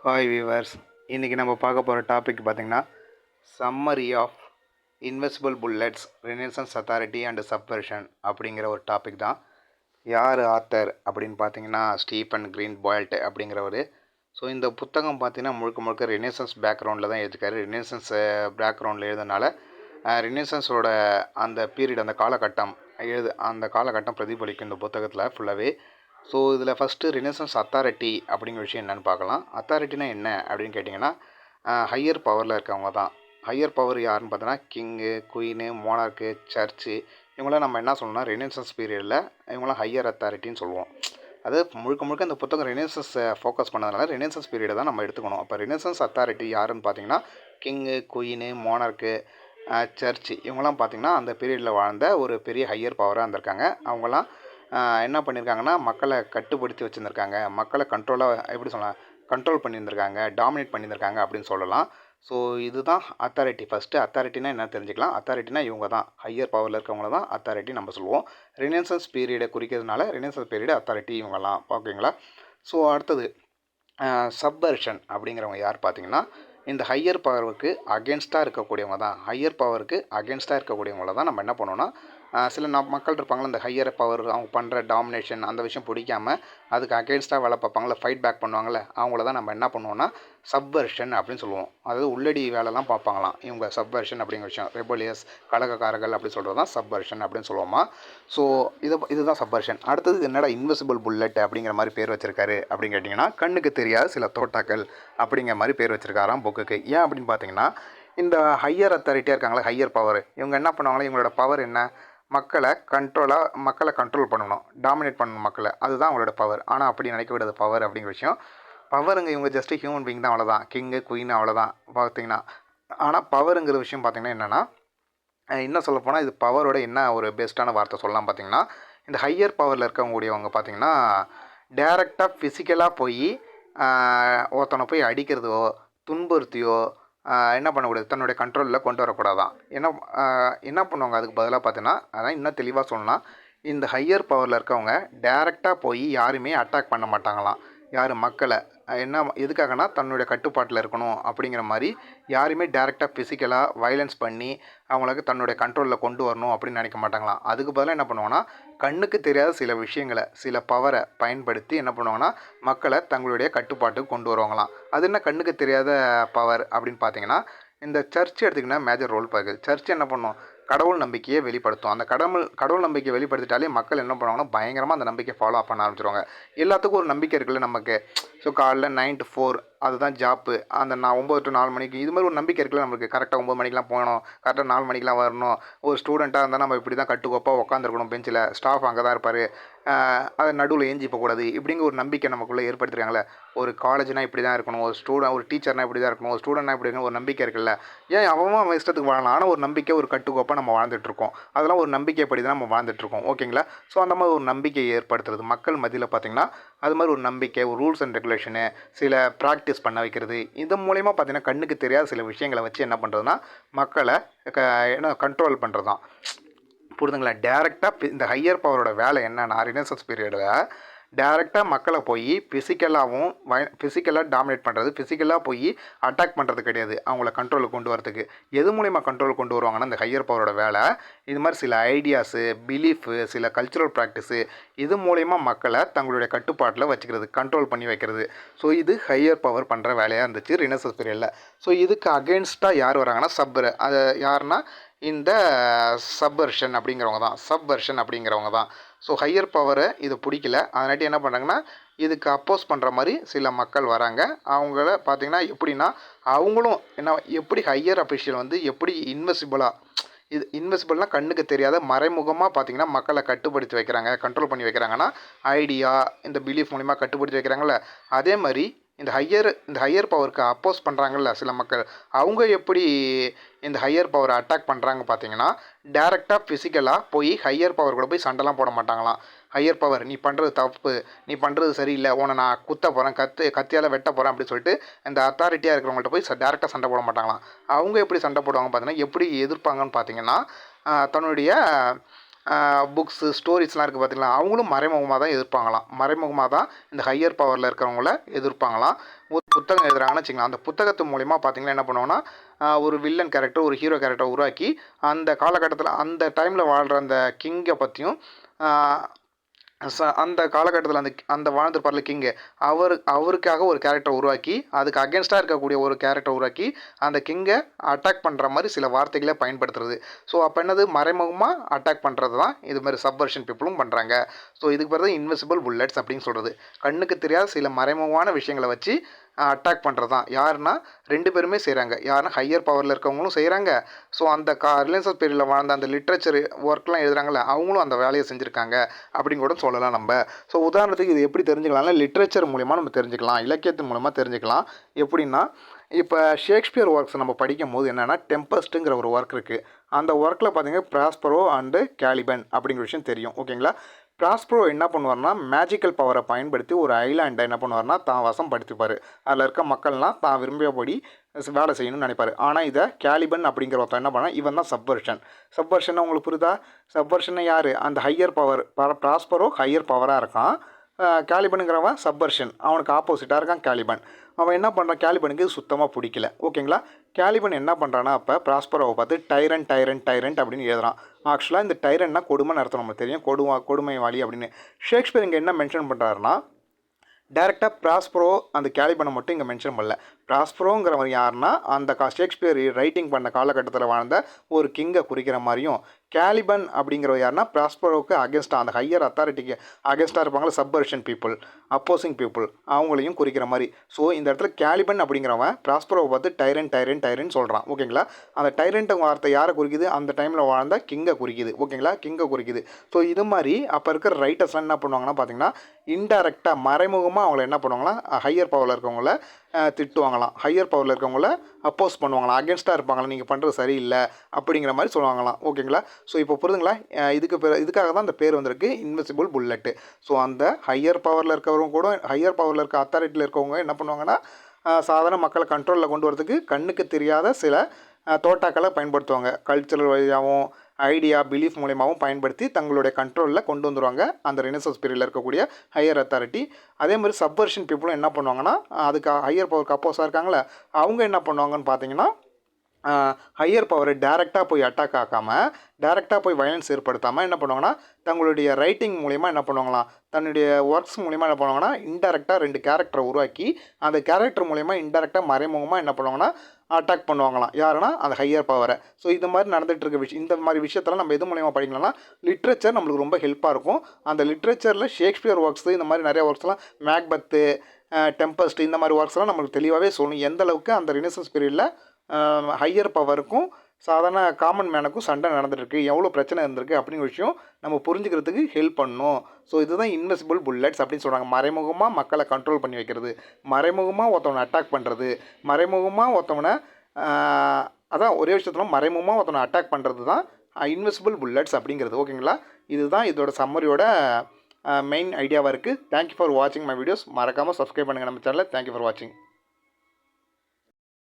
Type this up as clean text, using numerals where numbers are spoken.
Hi viewers, இன்றைக்கி நம்ம பார்க்க போகிற டாபிக் பார்த்திங்கன்னா summary of invisible bullets renaissance authority and subversion அப்படிங்கிற ஒரு டாபிக் தான். யார் ஆத்தர் அப்படின்னு பார்த்தீங்கன்னா ஸ்டீஃபன் கிரீன் பாய்ல்ட் அப்படிங்கிறவர். ஸோ இந்த புத்தகம் பார்த்திங்கன்னா முழுக்க ரெனசன்ஸ் பேக்ரவுண்டில் தான் எழுதியிருக்காரு. ரெனசன்ஸ் பேக்ரவுண்டில் எழுதுனால ரெனசன்ஸோட அந்த பீரியட், அந்த காலகட்டம் பிரதிபலிக்கும் இந்த புத்தகத்தில் ஃபுல்லாகவே. ஸோ இதில் ஃபஸ்ட்டு ரெனசன்ஸ் அத்தாரிட்டி அப்படிங்கிற விஷயம் என்னென்னு பார்க்கலாம். அத்தாரிட்டினா என்ன அப்படின்னு கேட்டிங்கன்னா, ஹையர் பவரில் இருக்கவங்க தான். ஹையர் பவர் யாருன்னு பார்த்தோன்னா கிங்கு, குயினு, மோனார்க்கு, சர்ச்சு, இவங்களாம் நம்ம என்ன சொல்லணும்னா ரெனசன்ஸ் பீரியடில் இவங்களாம் ஹையர் அத்தாரிட்டின்னு சொல்லுவோம். அது முழுக்க இந்த புத்தகம் ரெனசன்ஸை ஃபோக்கஸ் பண்ணதுனால ரெனசன்ஸ் பீரியடை தான் நம்ம எடுத்துக்கணும். அப்போ ரெனசன்ஸ் அத்தாரிட்டி யாருன்னு பார்த்தீங்கன்னா கிங்கு, குயினு, மோனார்க்கு, சர்ச்சு, இவங்களாம் பார்த்திங்கன்னா அந்த பீரியடில் வாழ்ந்த ஒரு பெரிய ஹையர் பவராக இருந்திருக்காங்க. அவங்களாம் என்ன பண்ணியிருக்காங்கன்னா மக்களை கட்டுப்படுத்தி வச்சுருந்துருக்காங்க, மக்களை கண்ட்ரோல் பண்ணியிருந்திருக்காங்க, டாமினேட் பண்ணியிருந்திருக்காங்க அப்படின்னு சொல்லலாம். ஸோ இதுதான் அத்தாரிட்டி. ஃபஸ்ட்டு அத்தாரிட்டினா என்ன தெரிஞ்சுக்கலாம். அத்தாரிட்டினா இவங்க தான், ஹையர் பவரில் இருக்கவங்கள தான் அத்தாரிட்டி நம்ம சொல்லுவோம். ரெனசன்ஸ் பீரியடை குறிக்கிறதுனால ரெனசன்ஸ் பீரியடு அத்தாரிட்டி இவங்கலாம், ஓகேங்களா. ஸோ அடுத்தது சப்வர்ஷன் அப்படிங்கிறவங்க யார் பார்த்தீங்கன்னா இந்த ஹையர் பவருக்கு அகேன்ஸ்டாக இருக்கக்கூடியவங்க தான். ஹையர் பவருக்கு அகேன்ஸ்டாக இருக்கக்கூடியவங்கள தான் நம்ம என்ன பண்ணோன்னா, சில மக்கள் இருப்பாங்களா, இந்த ஹையர் பவர் அவங்க பண்ணுற டாமினேஷன் அந்த விஷயம் பிடிக்காம அதுக்கு அகேன்ஸ்டாக வேலை பார்ப்பாங்களா, ஃபைட் பேக் பண்ணுவாங்கள்ல, அவங்கள தான் நம்ம என்ன பண்ணுவோம்னா சப்வர்ஷன் அப்படின்னு சொல்லுவோம். அதாவது உள்ளடி வேலைலாம் பார்ப்பாங்களாம் இவங்க. சப்வர்ஷன் அப்படிங்கிற விஷயம், ரெபலியஸ், கலகக்காரர்கள் அப்படி சொல்கிறது தான் சப்வர்ஷன் அப்படின்னு சொல்லுவோமா. ஸோ இதுதான் சப்வர்ஷன். அடுத்தது என்னடா இன்வெசிபிள் புல்லட் அப்படிங்கிற மாதிரி பேர் வச்சுருக்காரு அப்படின்னு கேட்டிங்கன்னா, கண்ணுக்கு தெரியாத சில தோட்டாக்கள் அப்படிங்கிற மாதிரி பேர் வச்சுருக்காராம் புக்குக்கு. ஏன் அப்படின்னு பார்த்தீங்கன்னா, இந்த ஹையர் அத்தாரிட்டியாக இருக்காங்களா, ஹையர் பவர், இவங்க என்ன பண்ணுவாங்களா, இவங்களோட பவர் என்ன, மக்களை கண்ட்ரோல் பண்ணணும், டாமினேட் பண்ணணும் மக்களை, அதுதான் அவங்களோட பவர். ஆனால் அப்படி நினைக்க விடாது பவர் அப்படிங்கிற விஷயம். பவருங்க இவங்க ஜஸ்ட்டு ஹியூமன் பீயிங் தான், அவ்வளோதான். கிங்கு, குயின் அவ்வளோதான் பார்த்தீங்கன்னா. ஆனால் பவருங்கிற விஷயம் பார்த்திங்கன்னா என்னென்னா, இன்னும் சொல்லப்போனால் இது பவரோட என்ன ஒரு பெஸ்ட்டான வார்த்தை சொல்லலாம் பார்த்தீங்கன்னா, இந்த ஹையர் பவரில் இருக்கவங்க பார்த்திங்கன்னா டேரெக்டாக ஃபிசிக்கலாக போய் ஒருத்தனை போய் அடிக்கிறதோ துன்புறுத்தியோ என்ன பண்ணக்கூடாது, தன்னுடைய கண்ட்ரோலில் கொண்டு வரக்கூடாதான். என்ன பண்ணுவாங்க அதுக்கு பதிலாக பார்த்தீங்கன்னா, அதான் இன்னும் தெளிவாக சொல்லலாம், இந்த ஹையர் பவரில் இருக்கவங்க டேரெக்டாக போய் யாருமே அட்டாக் பண்ண மாட்டாங்களாம். யார் மக்களை எதுக்காகனா தன்னுடைய கட்டுப்பாட்டில் இருக்கணும் அப்படிங்கிற மாதிரி யாருமே டேரெக்டாக ஃபிசிக்கலாக வயலன்ஸ் பண்ணி அவங்களுக்கு தன்னுடைய கண்ட்ரோலில் கொண்டு வரணும் அப்படின்னு நினைக்க மாட்டாங்களாம். அதுக்கு பதிலாக என்ன பண்ணுவாங்கன்னா, கண்ணுக்கு தெரியாத சில விஷயங்களை, சில பவரை பயன்படுத்தி என்ன பண்ணுவாங்கன்னா மக்களை தங்களுடைய கட்டுப்பாட்டுக்கு கொண்டு வருவாங்களாம். அது என்ன கண்ணுக்கு தெரியாத பவர் அப்படின்னு பார்த்தீங்கன்னா, இந்த சர்ச் எடுத்திங்கன்னா மேஜர் ரோல் பார்க்குது. சர்ச் என்ன பண்ணும், கடவுள் நம்பிக்கையை வெளிப்படுத்தும். அந்த கடவுள் நம்பிக்கையை வெளிப்படுத்திட்டாலே மக்கள் என்ன பண்ணுவாங்கன்னா பயங்கரமாக அந்த நம்பிக்கையை ஃபாலோ பண்ண ஆரம்பிச்சிருவாங்க. எல்லாத்துக்கும் ஒரு நம்பிக்கை இருக்குல்ல நமக்கு. ஸோ காலைல 9 to 4 அதுதான் ஜாப்பு, அந்த 9 to 4 மணிக்கு இது மாதிரி ஒரு நம்பிக்கை இருக்குல்ல நமக்கு. கரெக்டாக 9 மணிக்கெலாம் போகணும், கரெக்டாக 4 மணிக்கெலாம் வரணும். ஒரு ஸ்டூடெண்ட்டாக இருந்தால் நம்ம இப்படி தான் கட்டுக்கோப்பாக உட்காந்துருக்கணும் பெஞ்சில், ஸ்டாஃப் அங்கே தான் இருப்பார், அதை நடுவில் ஏஞ்சி போகக்கூடாது, இப்படிங்கிற ஒரு நம்பிக்கை நமக்குள்ளே ஏற்படுத்துகிறாங்களே. ஒரு காலேஜ்னால் இப்படி தான் இருக்கணும், ஒரு டீச்சர்னால் இப்படி தான் இருக்கணும், ஒரு ஸ்டூடெண்ட்னா இப்படி இருக்கணும், ஒரு நம்பிக்கை இருக்குல்ல. ஏன் அவன் இஷ்டத்துக்கு வாழலாம், ஆனால் ஒரு நம்பிக்கை, ஒரு கட்டுக்கோப்பாக நம்ம வாழ்ந்துட்டுருக்கோம். அதெல்லாம் ஒரு நம்பிக்கைப்படி தான் நம்ம வாழ்ந்துட்டுருக்கோம், ஓகேங்களா. ஸோ அந்த மாதிரி ஒரு நம்பிக்கையை ஏற்படுத்துறது மக்கள் மத்தியில் பார்த்திங்கன்னா, அது மாதிரி ஒரு நம்பிக்கை, ஒரு ரூல்ஸ் அண்ட் ரெகுலேஷனு, சில ப்ராக்டிஸ் பண்ண வைக்கிறது. இது மூலயமா பார்த்திங்கன்னா கண்ணுக்கு தெரியாத சில விஷயங்களை வச்சு என்ன பண்ணுறதுனா மக்களை கண்ட்ரோல் பண்ணுறது தான். புரிதுங்களா. டேரெக்டாக இந்த ஹையர் பவரோட வேலை என்னன்னா ரெனசன்ஸ் பீரியடில் டேரெக்டாக மக்களை போய் ஃபிசிக்கலாக டாமினேட் பண்ணுறது, ஃபிசிக்கலாக போய் அட்டாக் பண்ணுறது கிடையாது. அவங்கள கண்ட்ரோலுக்கு கொண்டு வரதுக்கு எது மூலிமா கண்ட்ரோல் கொண்டு வருவாங்கன்னா இந்த ஹையர் பவரோட வேலை இது மாதிரி சில ஐடியாஸு, பிலீஃபு, சில கல்ச்சுரல் ப்ராக்டிஸு, இது மூலயமா மக்களை தங்களுடைய கட்டுப்பாட்டில் வச்சுக்கிறது, கண்ட்ரோல் பண்ணி வைக்கிறது. ஸோ இது ஹையர் பவர் பண்ணுற வேலையாக இருந்துச்சு ரெனசன்ஸ் பீரியடில். ஸோ இதுக்கு அகெயின்ஸ்டாக யார் வராங்கன்னா அது யாருன்னா இந்த சப்வர்ஷன் அப்படிங்கிறவங்க தான். ஸோ ஹையர் பவரை இது பிடிக்கல, அதனாட்டி என்ன பண்ணுறாங்கன்னா இதுக்கு அப்போஸ் பண்ணுற மாதிரி சில மக்கள் வராங்க. அவங்கள பார்த்திங்கன்னா எப்படின்னா அவங்களும் எப்படி ஹையர் அஃபிஷியல் எப்படி இன்வெசிபிள்னால் கண்ணுக்கு தெரியாத மறைமுகமாக பார்த்திங்கன்னா மக்களை கட்டுப்படுத்தி வைக்கிறாங்க, கண்ட்ரோல் பண்ணி வைக்கிறாங்கன்னா ஐடியா, இந்த பிலீஃப் மூலிமா கட்டுப்படுத்தி வைக்கிறாங்கள்ல. அதே மாதிரி இந்த ஹையர் பவருக்கு அப்போஸ் பண்ணுறாங்கல்ல சில மக்கள், அவங்க எப்படி இந்த ஹையர் பவரை அட்டாக் பண்ணுறாங்க பார்த்தீங்கன்னா, டேரெக்டாக ஃபிசிக்கலாக போய் ஹையர் பவர் கூட போய் சண்டைலாம் போட மாட்டாங்களாம். ஹையர் பவர் நீ பண்ணுறது தப்பு, நீ பண்ணுறது சரியில்லை, உன்னை நான் குத்த போகிறேன், கத்தியால் வெட்ட போகிறேன் அப்படின்னு சொல்லிட்டு இந்த அத்தாரிட்டியாக இருக்கிறவங்கள்ட்ட போய் டேரெக்டாக சண்டை போட மாட்டாங்களாம். அவங்க எப்படி சண்டை போடுவாங்க பார்த்தீங்கன்னா, எப்படி எதிர்ப்பாங்கன்னு பார்த்தீங்கன்னா, தன்னுடைய புக்ஸு, ஸ்டோரிஸ்லாம் இருக்குது பார்த்திங்களா, அவங்களும் மறைமுகமாக தான் எதிர்ப்பாங்களாம். மறைமுகமாக தான் இந்த ஹையர் பவரில் இருக்கிறவங்கள எதிர்ப்பாங்களாம். புத்தகம் எழுதுறாங்கன்னு வச்சுக்கலாம். அந்த புத்தகத்து மூலிமா பார்த்தீங்கன்னா என்ன பண்ணுவாங்கன்னா, ஒரு வில்லன் கேரக்டர், ஒரு ஹீரோ கேரக்டர் உருவாக்கி, அந்த காலகட்டத்தில அந்த டைமில வாழ்ற அந்த கிங்க பத்தியும், ஆ அந்த காலகட்டத்தில அந்த வாழ்ந்திருப்பார்ல கிங்கு, அவருக்காக ஒரு கேரக்டர் உருவாக்கி, அதுக்கு அகென்ஸ்ட்டா இருக்கக்கூடிய ஒரு கேரக்டர் உருவாக்கி, அந்த கிங்க அட்டாக் பண்ற மாரி சில வார்த்தைகள பயன்படுத்துறது. ஸோ அப்ப என்னது மறைமுகமா அட்டாக் பண்றது தான் இது மாரி சப்வர்ஷன் பீப்பிளும் பண்றாங்க. ஸோ இதுக்கு பேரு தான் இன்விசிபிள் புல்லட்ஸ் அப்படின்னு சொல்றது. கண்ணுக்கு தெரியாத சில மறைமுகமான விஷயங்கள வச்சு அட்டாக் பண்றது தான். யாருன்னா 2 பேருமே செய்றாங்க. யாருன்னா ஹையர் பவர்ல இருக்கவங்களும் செய்றாங்க. ஸோ அந்த ரினசான்ஸ் பீரியட்ல வாழ்ந்த அந்த லிட்ரேச்சர் ஒர்க்லாம் எழுதுறாங்கல்ல, அவங்களும் அந்த வேலைய செஞ்சிருக்காங்க அப்படின்னு கூட சொல்லலாம் நம்ப. ஸோ உதாரணத்துக்கு இது எப்படி தெரிஞ்சுக்கலாம்னா, லிட்ரேச்சர் மூலியமா நம்ம தெரிஞ்சுக்கலாம். இலக்கியத்தின் மூலமா தெரிஞ்சுக்கலாம். எப்படின்னா, இப்ப ஷேக்ஸ்பியர் ஒர்க்ஸ் நம்ம படிக்கும்போது என்னன்னா, டெம்பஸ்ட்டுங்கிற ஒரு ஒர்க் இருக்கு. அந்த ஒர்க்ல பார்த்தீங்கன்னா, ப்ராஸ்பரோ அண்ட் கேலிபன் அப்படிங்கிற விஷயம் தெரியும். ஓகேங்களா? ப்ராஸ்பரோ என்ன பண்ணுவார்னா, மேஜிக்கல் பவரை பயன்படுத்தி ஒரு ஐலாண்டை என்ன பண்ணுவார்னா, தான் வசம் படுத்திப்பார். அதில் இருக்க மக்கள்லாம் தான் விரும்பியபடி வேலை செய்யணும்னு நினைப்பாரு. ஆனால் இதை கேலிபன் அப்படிங்கிற ஒருத்தன் என்ன பண்ணா, இவன் தான் சப்வர்ஷன். சப்வர்ஷன் உங்களுக்கு புரியுதா? சப்வர்ஷன் யார்? அந்த ஹையர் பவர். ப்ராஸ்பரோ ஹையர் பவராக இருக்கான். கேலிபனுங்கிறவன் சப்வர்ஷன். அவனுக்கு ஆப்போசிட்டாக இருக்கான் கேலிபன். அவன் என்ன பண்ணுறான், கேலிபனுக்கு இது சுத்தமாக பிடிக்கல. ஓகேங்களா? கேலிபன் என்ன பண்ணுறான்னா, அப்போ ப்ராஸ்பரோவை பார்த்து டைரண்ட் டைரண்ட் டைரண்ட் அப்படின்னு எழுதுறான். ஆக்சுவலாக இந்த டைரண்ட்னா கொடுமைன்னு அர்த்தம் நமக்கு தெரியும். கொடுமைவாளி அப்படின்னு. ஷேக்ஸ்பியர் இங்கே என்ன மென்ஷன் பண்ணுறாருன்னா, டேரெக்டாக ப்ராஸ்பரோ அந்த கேலிபனை மட்டும் இங்கே மென்ஷன் பண்ணல. ப்ராஸ்பரோங்கிறவர் யாருன்னா, அந்த ஷேக்ஸ்பியர் ரைட்டிங் பண்ண காலகட்டத்தில் வாழ்ந்த ஒரு கிங்கை குறிக்கிற மாதிரியும், கேலிபன் அப்படிங்கிறவர் யாருன்னா, ப்ராஸ்பரோவுக்கு அகேன்ஸ்டாக அந்த ஹையர் அத்தாரிட்டிக்கு அகேன்ஸ்டாக இருப்பாங்களா சப்வர்ஷன் பீப்புள், அப்போசிங் பீப்புள், அவங்களையும் குறிக்கிற மாதிரி. ஸோ இந்த இடத்துல கேலிபன் அப்படிங்கிறவன் ப்ராஸ்பரோவை பார்த்து டைரண்ட் டைரண்ட் டைரண்ட் சொல்கிறான். ஓகேங்களா? அந்த டைரண்ட் வார்த்தை யாரை குறிக்குது? அந்த டைமில் வாழ்ந்த கிங்கை குறிக்குது. ஓகேங்களா? கிங்கை குறிக்குது. ஸோ இது மாதிரி அப்போ இருக்கிற ரைட்டர்ஸ்லாம் என்ன பண்ணுவாங்கன்னா பார்த்தீங்கன்னா, இன்டைரக்டாக மறைமுகமாக அவங்கள என்ன பண்ணுவாங்கன்னா, ஹையர் பவரில் இருக்கவங்கள திட்டுவாங்களாம். ஹையர் பவரில் இருக்கவங்கள அப்போஸ் பண்ணுவாங்களாம். அகேன்ஸ்டாக இருப்பாங்களா, நீங்கள் பண்ணுறது சரியில்லை அப்படிங்கிற மாதிரி சொல்லுவாங்களாம். ஓகேங்களா? ஸோ இப்போ புரியுதுங்களா? இதுக்காக தான் அந்த பேர் வந்திருக்கு இன்விசிபிள் புல்லட்டு. ஸோ அந்த ஹையர் பவரில் இருக்கவங்க கூட, ஹையர் பவரில் இருக்க அத்தாரிட்டியில் இருக்கவங்க என்ன பண்ணுவாங்கன்னா, சாதாரண மக்களை கண்ட்ரோலில் கொண்டு வரதுக்கு கண்ணுக்கு தெரியாத சில தோட்டாக்களை பயன்படுத்துவாங்க. கல்ச்சரல் வழியாகவும், ஐடியா, பிலீஃப் மூலியமாகவும் பயன்படுத்தி தங்களுடைய கண்ட்ரோலில் கொண்டு வந்துடுவாங்க அந்த ரெனசான்ஸ் பீரியடில் இருக்கக்கூடிய ஹையர் அத்தாரிட்டி. அதே மாதிரி சப்வர்ஷன் பீப்புளும் என்ன பண்ணுவாங்கன்னா, அதுக்கு ஹையர் பவருக்கு அப்போஸாக இருக்காங்களே, அவங்க என்ன பண்ணுவாங்கன்னு பார்த்தீங்கன்னா, ஹையர் பவரை டேரெக்டாக போய் அட்டாக் ஆக்காமல், டேரெக்டாக போய் வயலன்ஸ் ஏற்படுத்தாமல் என்ன பண்ணுவாங்கன்னா, தங்களுடைய ரைட்டிங் மூலிமா என்ன பண்ணுவாங்களாம், தன்னுடைய ஒர்க்ஸ் மூலிமா என்ன பண்ணுவாங்கன்னா, இன்டெரக்டாக 2 கேரக்டரை உருவாக்கி, அந்த கேரக்டர் மூலிமா இன்டெரக்டாக மறைமுகமாக என்ன பண்ணுவாங்கன்னா, அட்டாக் பண்ணுவாங்களாம். யாருன்னா அந்த ஹையர் பவரை. ஸோ இந்த மாதிரி நடந்துகிட்டு இருக்க விஷயம், இந்த மாதிரி விஷயத்தெல்லாம் நம்ம எது மூலிமா படிக்கலாம்னா, லிட்ரேச்சர் நம்மளுக்கு ரொம்ப ஹெல்ப்பாக இருக்கும். அந்த லிட்ரேச்சரில் ஷேக்ஸ்பியர் ஒர்க்ஸ், இந்த மாதிரி நிறைய ஒர்க்ஸ்லாம், மேக்பத்து, டெம்பஸ்ட், இந்த மாதிரி ஒர்க்ஸ்லாம் நம்மளுக்கு தெளிவாகவே சொல்லணும். எந்த அளவுக்கு அந்த ரெனசான்ஸ் பீரியடில் ஹையர் பவருக்கும் சாதாரண காமன் மேனுக்கும் சண்டை நடந்துருக்கு, எவ்வளோ பிரச்சனை இருந்திருக்கு அப்படிங்கிற விஷயம் நம்ம புரிஞ்சுக்கிறதுக்கு ஹெல்ப் பண்ணணும். ஸோ இதுதான் இன்விசிபிள் புல்லட்ஸ் அப்படின்னு சொல்கிறாங்க. மறைமுகமாக மக்களை கண்ட்ரோல் பண்ணி வைக்கிறது, மறைமுகமாக ஒருத்தவனை அட்டாக் பண்ணுறது, மறைமுகமாக ஒருத்தவனை அதான் ஒரே விஷயத்தில் மறைமுகமாக ஒருத்தவனை அட்டாக் பண்ணுறது தான் இன்விசிபிள் புல்லட்ஸ் அப்படிங்கிறது. ஓகேங்களா? இதுதான் இதோட சம்மரியோட மெயின் ஐடியாவாக இருக்குது. தேங்க்யூ ஃபார் வாட்சிங் மை வீடியோஸ். மறக்காமல் சப்ஸ்கிரைப் பண்ணுங்கள் நம்ம சேனலை. தேங்க்யூ ஃபார் வாட்சிங்.